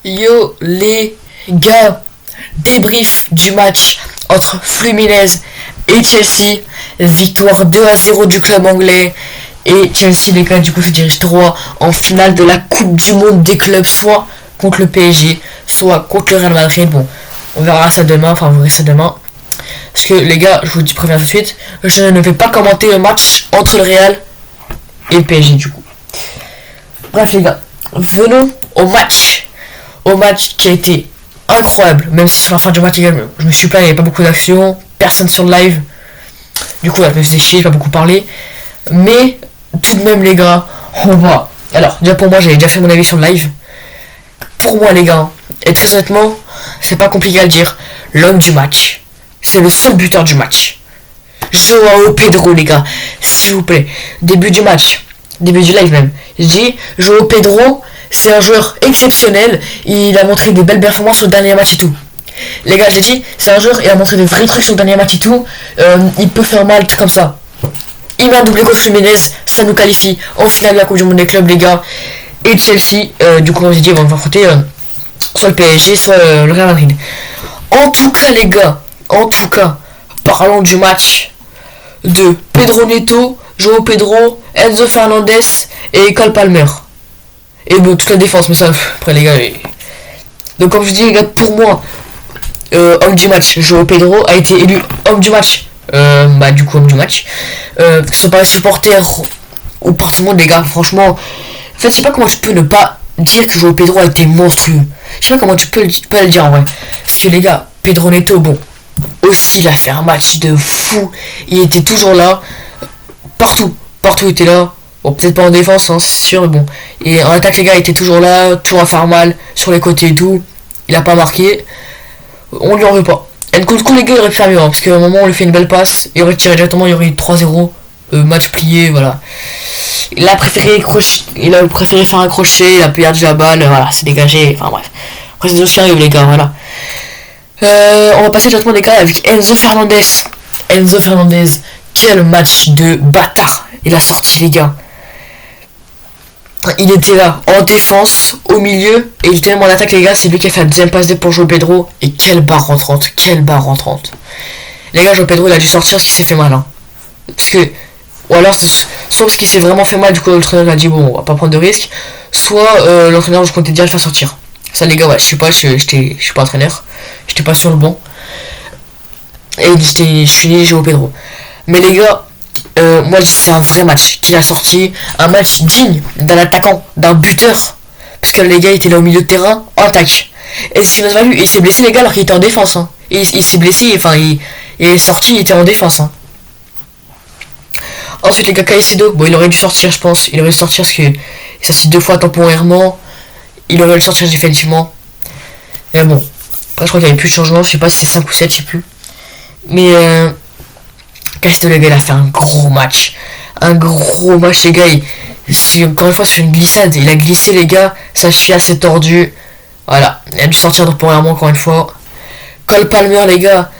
Yo les gars, débrief du match entre Fluminense et Chelsea, victoire 2-0 du club anglais. Et Chelsea, les gars, du coup se dirige droit en finale de la Coupe du Monde des clubs, soit contre le PSG, soit contre le Real Madrid. Bon, on verra ça demain, enfin vous verrez ça demain. Parce que les gars, je vous dis préviens tout de suite, je ne vais pas commenter le match entre le Real et le PSG du coup. Bref les gars, venons au match. Au match qui a été incroyable, même si sur la fin du match, les gars, je me suis plaint, il n'y avait pas beaucoup d'action, personne sur le live. Du coup, là, je me suis chier, j'ai pas beaucoup parlé. Mais tout de même les gars, on va. Alors, déjà pour moi, j'avais déjà fait mon avis sur le live. Pour moi les gars, et très honnêtement, c'est pas compliqué à le dire, l'homme du match, c'est le seul buteur du match. Joao Pedro les gars, s'il vous plaît. Début du match, début du live même. Je dis, Joao Pedro, c'est un joueur exceptionnel. Il a montré des belles performances au dernier match et tout. Les gars, j'ai dit, c'est un joueur, il a montré des vrais trucs sur le dernier match et tout. Il peut faire mal comme ça. Il met un doublé contre Fluminense, ça nous qualifie en finale de la Coupe du Monde des clubs les gars. Et Chelsea, du coup on s'est dit on va affronter soit le PSG, soit le Real Madrid. En tout cas les gars, parlons du match de Pedro Neto, Joao Pedro, Enzo Fernandez et Cole Palmer. Et bon, toute la défense, mais ça, après les gars. Donc comme je dis les gars, pour moi, homme du match, Joao Pedro a été élu homme du match. Du coup homme du match. Que ce soit par les supporters ou par tout le monde les gars, franchement. En fait, je sais pas comment tu peux ne pas dire que Joao Pedro a été monstrueux. Je sais pas comment tu peux le dire en vrai. Parce que les gars, Pedro Neto, bon, aussi il a fait un match de fou. Il était toujours là. Partout il était là. Bon, peut-être pas en défense, hein, c'est sûr, mais bon. Et en attaque, les gars, il était toujours là, toujours à faire mal, sur les côtés et tout. Il a pas marqué. On lui en veut pas. Et du coup, les gars, il aurait pu faire mieux, hein, parce qu'à un moment, on lui fait une belle passe, il aurait tiré directement, il y aurait eu 3-0. Match plié, voilà. Il a préféré faire un crochet, il a perdu la balle, voilà, c'est dégagé, enfin bref. Après, c'est aussi arrive, les gars, voilà. On va passer directement, les gars, avec Enzo Fernandez. Enzo Fernandez, quel match de bâtard il a sorti, les gars. Il était là, en défense, au milieu, et il était même en attaque, les gars. C'est lui qui a fait la deuxième passe pour Joao Pedro. Et quelle barre rentrante. Les gars, Joao Pedro, il a dû sortir parce qu'il s'est fait mal. Hein. Parce que, ou alors, soit parce qu'il s'est vraiment fait mal, du coup, l'entraîneur a dit, bon, on va pas prendre de risque. Soit l'entraîneur, je comptais déjà le faire sortir. Ça, les gars, ouais, je suis pas entraîneur. J'étais pas sur le banc. Et je suis né Joao Pedro. Mais les gars, moi je dis c'est un vrai match qu'il a sorti, un match digne d'un attaquant, d'un buteur, parce que les gars étaient là au milieu de terrain en attaque. Et ce qu'il n'a pas vu, il s'est blessé les gars alors qu'il était en défense. Hein. Il s'est blessé, enfin il est sorti, il était en défense. Hein. Ensuite les gars, Caicedo, bon il aurait dû sortir je pense, il aurait dû sortir parce que il s'est assis 2 fois temporairement, il aurait dû sortir définitivement. Mais bon, après je crois qu'il n'y avait plus de changement, je sais pas si c'est 5 ou 7, je sais plus. Mais Caicedo les gars, il a fait un gros match les gars. Encore une fois sur une glissade, il a glissé les gars, sa cheville s'est tordue, voilà, il a dû sortir temporairement encore une fois. Cole Palmer les gars,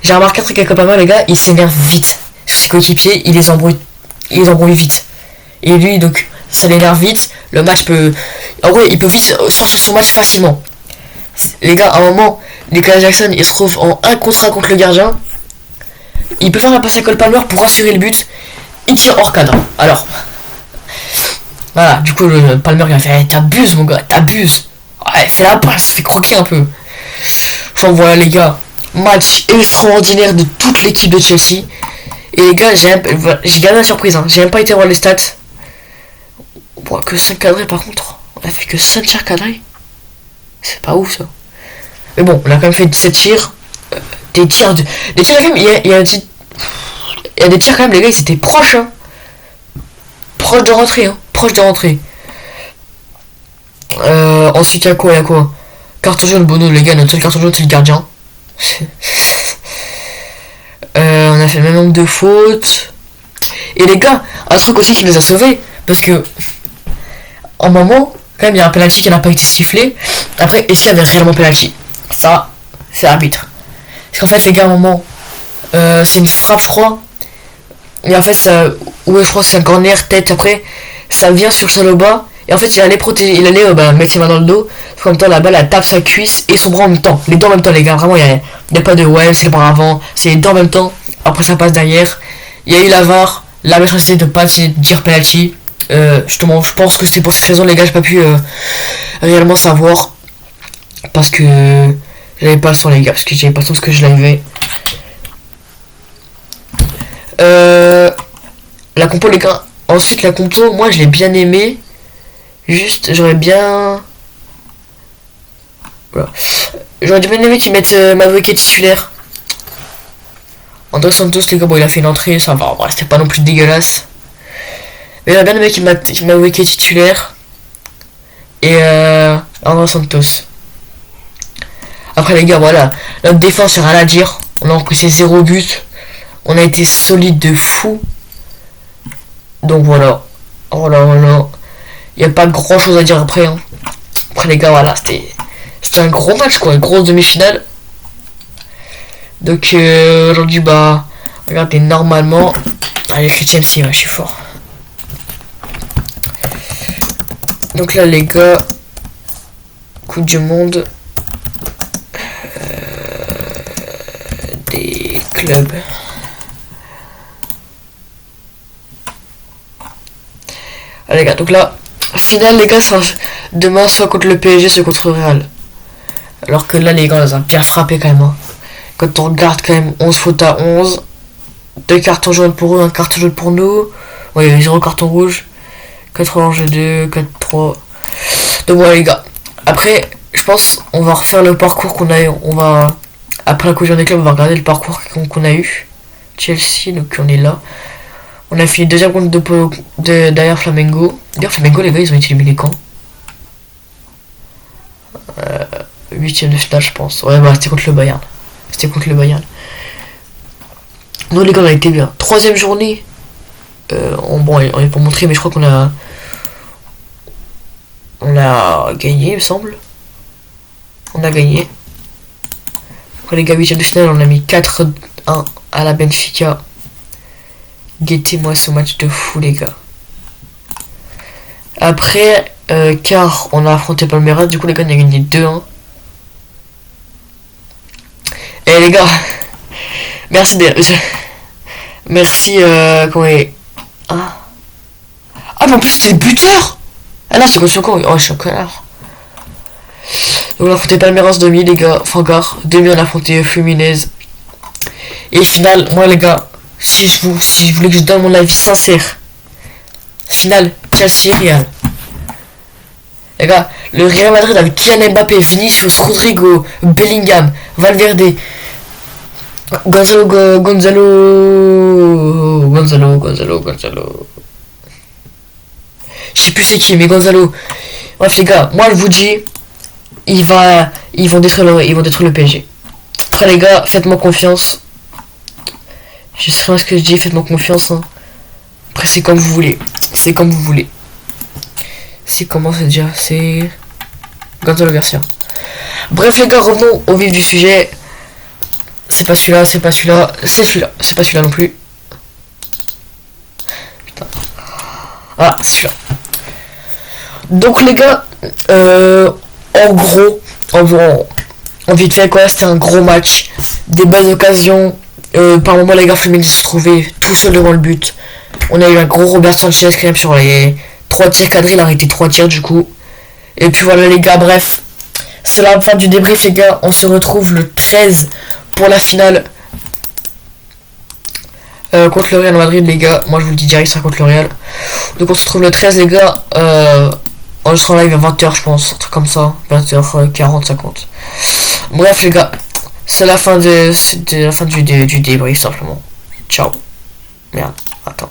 j'ai remarqué un truc avec Cole Palmer les gars, il s'énerve vite sur ses coéquipiers, il les embrouille vite. Et lui donc ça l'énerve vite, le match peut, en vrai il peut vite sortir son match facilement. Les gars, à un moment, Nicolas Jackson il se trouve en 1 contre 1 contre le gardien. Il peut faire la passe à Cole Palmer pour assurer le but. Il tire hors cadre. Alors, voilà, du coup, le Palmer il a fait t'abuses, mon gars, t'abuses. Ouais, fais la passe, fais croquer un peu. Enfin, voilà, les gars, match extraordinaire de toute l'équipe de Chelsea. Et les gars, j'ai gardé la surprise, hein. J'ai même pas été voir les stats. On voit que 5 cadrés par contre. On a fait que 5 tirs cadrés. C'est pas ouf ça. Mais bon, on a quand même fait 17 tirs. Des tirs quand même, il y a des tirs quand même, les gars, ils étaient proches. Hein. Proche de rentrer. Ensuite, il y a quoi Carton jaune, Bono, les gars, notre seul carton jaune, c'est le gardien. On a fait le même nombre de fautes. Et les gars, un truc aussi qui nous a sauvés. Parce que, en moment, quand même, il y a un penalty qui n'a pas été sifflé. Après, est-ce qu'il y avait réellement penalty? Ça, c'est l'arbitre. Parce qu'en fait, les gars, à un moment, c'est une frappe, je crois. Et en fait, ça. Ouais, je crois que c'est un corner, tête. Après, ça vient sur Saloba. Et en fait, il allait protéger, il allait mettre ses mains dans le dos. En même temps, la balle, elle tape sa cuisse et son bras en même temps. Les deux en même temps, les gars. Vraiment, il y a pas de ouais, c'est le bras avant. C'est les deux en même temps. Après, ça passe derrière. Il y a eu la VAR. La maîtresse de pas dire penalty. Justement, je pense que c'est pour cette raison, les gars, j'ai pas pu réellement savoir. Parce que j'avais pas le son, les gars. Parce que j'avais pas le son, parce que je l'avais. La compo, les gars. Ensuite, la compo, moi, je l'ai bien aimé. Juste, j'aurais bien... Voilà. J'aurais bien aimé qu'ils mettent Madueke titulaire. André Santos, les gars, bon, il a fait une entrée, ça va. Bon, c'était pas non plus dégueulasse. Mais j'aurais bien aimé qu'ils mettent Madueke titulaire. Et André Santos. Après, les gars, voilà. Notre défense, c'est rien à dire. On a encaissé 0 but. On a été solide de fou. Donc voilà. Voilà. Il n'y a pas grand chose à dire après. Hein. Après, les gars, voilà. C'était un gros match, quoi. Une grosse demi-finale. Donc aujourd'hui, regardez, normalement. Allez, Chelsea, ouais, je suis fort. Donc là, les gars. Coupe du monde. Des clubs. Allez, les gars, donc là, finale, les gars, ça, demain, soit contre le PSG, soit contre le Real. Alors que là, les gars, on a bien frappé quand même. Hein. Quand on regarde quand même 11 fautes à 11, 2 cartons jaunes pour eux, 1 carton jaune pour nous. Ouais, il y avait 0 carton rouge. 4 orange 2, 4, 3. Donc voilà, les gars. Après, je pense on va refaire le parcours qu'on a eu. On va, après la coupe des clubs, on va regarder le parcours qu'on a eu. Chelsea, donc on est là. On a fini deuxième compte derrière Flamengo. D'ailleurs, Flamengo, les gars, ils ont été éliminés quand 8ème de finale, je pense. Ouais, bah, c'était contre le Bayern. Nous, les gars, on a été bien. 3ème journée. Bon, on est pas montré, mais je crois qu'on a... On a gagné, il me semble. On a gagné. Après, les gars, 8ème de finale, on a mis 4-1 à la Benfica. Guettez-moi ce match de fou, les gars. Après, car on a affronté Palmeiras, du coup, les gars, on a gagné 2-1. Et les gars, merci merci, comment est... Ah, mais en plus, c'était le buteur. Ah non, c'est contre le camp. Oh, je suis un connard. Donc, on a affronté Palmeiras demi, les gars. Fangar. Demi, on a affronté Fluminense. Et finale, moi, les gars, si vous voulez que je donne mon avis sincère, finale, Chelsea Real. Les gars, le Real Madrid avec Kylian Mbappé, Vinicius, Rodrigo, Bellingham, Valverde, Gonzalo. Je sais plus c'est qui, mais Gonzalo. Bref, les gars, moi je vous dis, ils vont détruire le PSG. Après, les gars, faites-moi confiance. Je sais rien ce que je dis, faites-moi confiance. Hein. Après, c'est comme vous voulez. C'est comment c'est déjà, c'est Gonzalo Garcia. Bref, les gars, revenons au vif du sujet. C'est pas celui-là, c'est pas celui-là, c'est pas celui-là non plus. Putain. Ah, c'est celui-là. Donc, les gars, en gros, en vite fait, quoi, c'était un gros match. Des belles occasions. Par moment, les gars, Fluminense se trouvaient tout seul devant le but. On a eu un gros Robert Sanchez quand même sur les 3 tirs cadrés. Il a arrêté 3 tirs du coup. Et puis voilà, les gars, bref. C'est la fin du débrief, les gars. On se retrouve le 13 pour la finale contre le Real Madrid, les gars. Moi, je vous le dis direct, ça contre le Real. Donc, on se retrouve le 13, les gars. On sera en live à 20h, je pense. Un truc comme ça. 20h40, 50. Bref, les gars. C'est la fin du débrief, simplement. Ciao. Merde, attends.